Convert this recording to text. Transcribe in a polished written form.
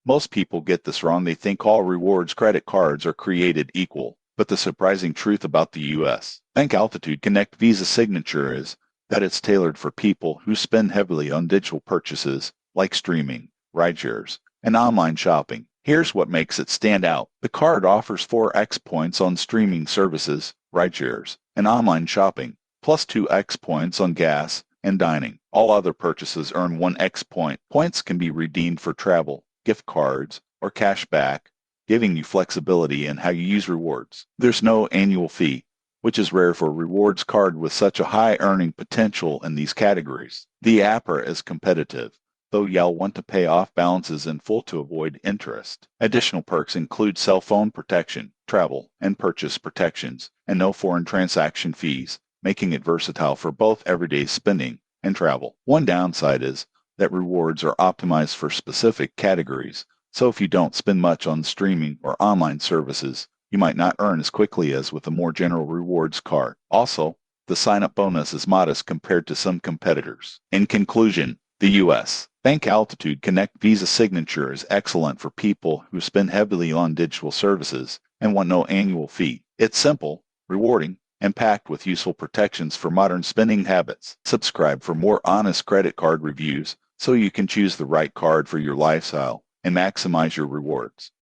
Most people get this wrong. They think all rewards credit cards are created equal. But the surprising truth about the U.S. Bank Altitude Connect Visa Signature is that it's tailored for people who spend heavily on digital purchases like streaming, rideshares, and online shopping. Here's what makes it stand out. The card offers 4x points on streaming services, rideshares, and online shopping, plus 2x points on gas and dining. All other purchases earn 1x point. Points can be redeemed for travel, gift cards, or cash back, giving you flexibility in how you use rewards. There's no annual fee, which is rare for a rewards card with such a high earning potential in these categories. The APR is competitive, though you'll want to pay off balances in full to avoid interest. Additional perks include cell phone protection, travel and purchase protections, and no foreign transaction fees, making it versatile for both everyday spending and travel. One downside is that rewards are optimized for specific categories, so if you don't spend much on streaming or online services, you might not earn as quickly as with a more general rewards card. Also, the sign-up bonus is modest compared to some competitors. In conclusion, the U.S. Bank Altitude Connect Visa Signature is excellent for people who spend heavily on digital services and want no annual fee. It's simple, rewarding, and packed with useful protections for modern spending habits. Subscribe for more honest credit card reviews so you can choose the right card for your lifestyle and maximize your rewards.